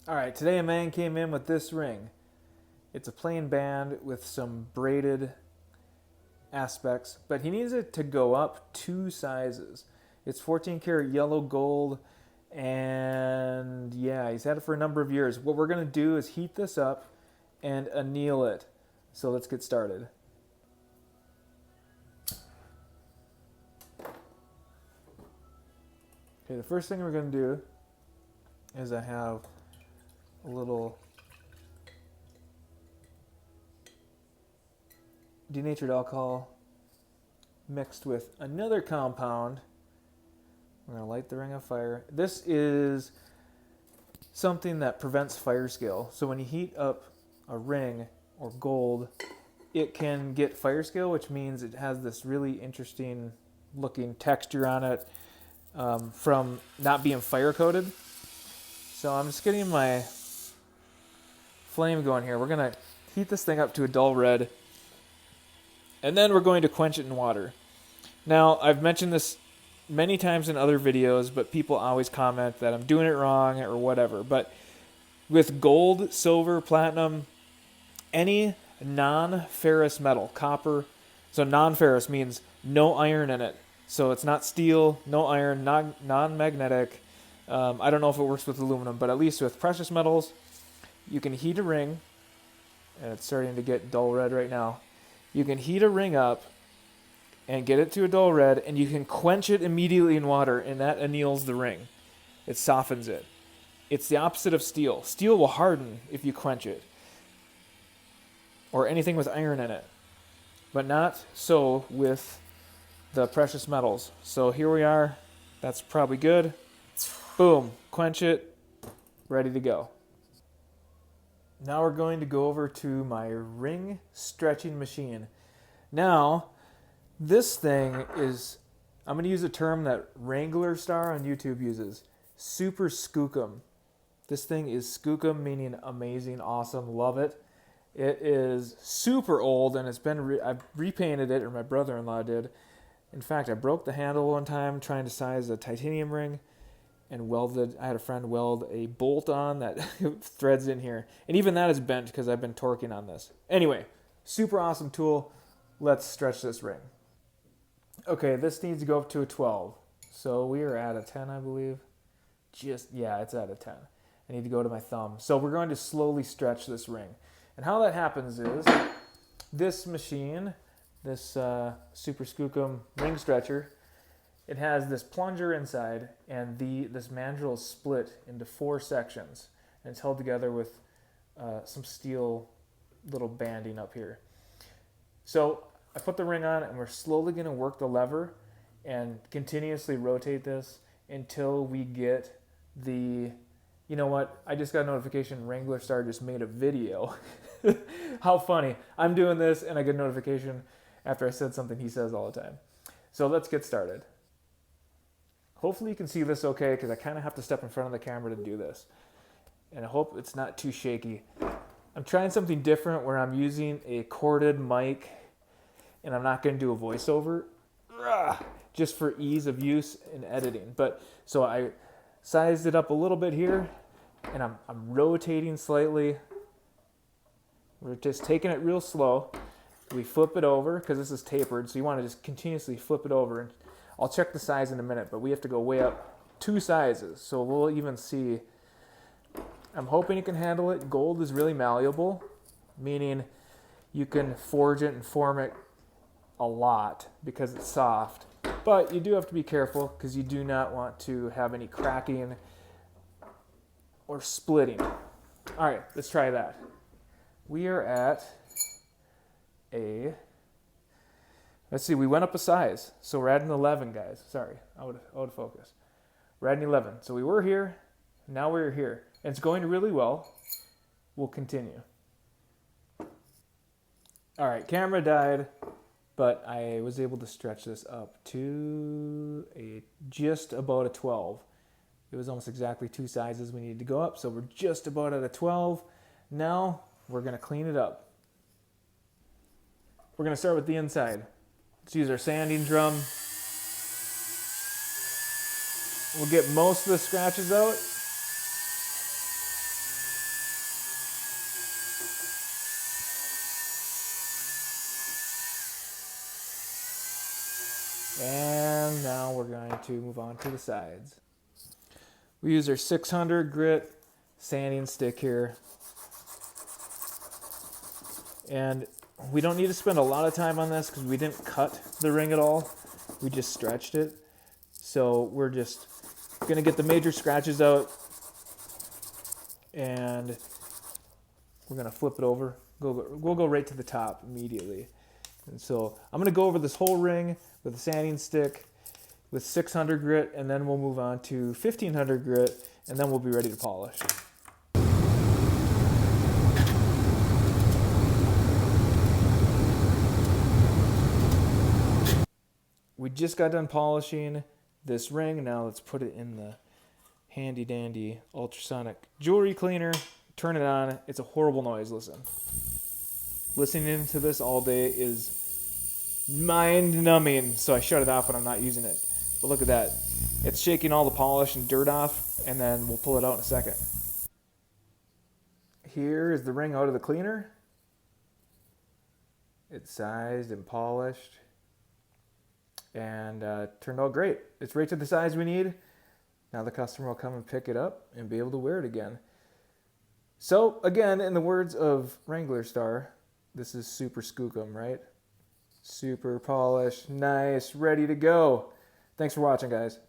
Alright, today a man came in with this ring. It's a plain band with some braided aspects, but he needs it to go up 2 sizes. It's 14 karat yellow gold, and yeah, he's had it for a number of years. What we're going to do is heat this up and anneal it. So let's get started. Okay, the first thing we're going to do is I have a little denatured alcohol mixed with another compound. We're going to light the ring on fire. This is something that prevents fire scale. So when you heat up a ring or gold, it can get fire scale, which means it has this really interesting looking texture on it from not being fire coated. So I'm just getting my flame going here. We're going to heat this thing up to a dull red, and then we're going to quench it in water. Now, I've mentioned this many times in other videos, but people always comment that I'm doing it wrong or whatever. But with gold, silver, platinum, any non-ferrous metal, copper, so non-ferrous means no iron in it. So it's not steel, no iron, non-magnetic. I don't know if it works with aluminum, but at least with precious metals, you can heat a ring, and it's starting to get dull red right now. You can heat a ring up and get it to a dull red, and you can quench it immediately in water, and that anneals the ring. It softens it. It's the opposite of steel. Steel will harden if you quench it, or anything with iron in it, but not so with the precious metals. So here we are. That's probably good. Boom, quench it, ready to go. Now we're going to go over to my ring stretching machine. Now, this thing is, I'm going to use a term that Wrangler Star on YouTube uses, super Skookum. This thing is Skookum, meaning amazing, awesome, love it. It is super old, and it's been, I've repainted it, or my brother-in-law did. In fact, I broke the handle one time trying to size a titanium ring, and I had a friend weld a bolt on that threads in here. And even that is bent because I've been torquing on this. Anyway, super awesome tool. Let's stretch this ring. Okay, this needs to go up to a 12. So we are at a 10, I believe. Yeah, it's at a 10. I need to go to my thumb. So we're going to slowly stretch this ring. And how that happens is this machine, this Super Skookum ring stretcher, it has this plunger inside, and this mandrel is split into 4 sections, and it's held together with some steel little banding up here. So I put the ring on, and we're slowly going to work the lever and continuously rotate this until we get the, you know what, I just got a notification Wrangler Star just made a video. How funny. I'm doing this, and I get a notification after I said something he says all the time. So let's get started. Hopefully you can see this okay, because I kind of have to step in front of the camera to do this. And I hope it's not too shaky. I'm trying something different where I'm using a corded mic, and I'm not going to do a voiceover, just for ease of use in editing. But so I sized it up a little bit here, and I'm rotating slightly. We're just taking it real slow. We flip it over, because this is tapered, so you want to just continuously flip it over. And I'll check the size in a minute, but we have to go way up 2 sizes. So we'll even see. I'm hoping it can handle it. Gold is really malleable, meaning you can forge it and form it a lot because it's soft. But you do have to be careful because you do not want to have any cracking or splitting. All right, let's try that. We are at let's see, we went up a size. So we're at an 11, guys. Sorry, I would focus. We're at an 11. So we were here, now we're here. And it's going really well. We'll continue. All right, camera died, but I was able to stretch this up to just about a 12. It was almost exactly 2 sizes we needed to go up, so we're just about at a 12. Now we're going to clean it up. We're going to start with the inside. Let's use our sanding drum. We'll get most of the scratches out. And now we're going to move on to the sides. We use our 600 grit sanding stick here. And we don't need to spend a lot of time on this because we didn't cut the ring at all. We just stretched it. So we're just going to get the major scratches out. And we're going to flip it over. We'll go right to the top immediately. And so I'm going to go over this whole ring with a sanding stick with 600 grit, and then we'll move on to 1500 grit, and then we'll be ready to polish. We just got done polishing this ring. Now let's put it in the handy dandy ultrasonic jewelry cleaner. Turn it on. It's a horrible noise. Listen. Listening to this all day is mind-numbing, so I shut it off when I'm not using it. But look at that. It's shaking all the polish and dirt off, and then we'll pull it out in a second. Here is the ring out of the cleaner. It's sized and polished, and turned out great. It's right to the size we need. Now the customer will come and pick it up and be able to wear it again. So, again, in the words of Wrangler Star, this is super Skookum, right? Super polished, nice, ready to go. Thanks for watching, guys.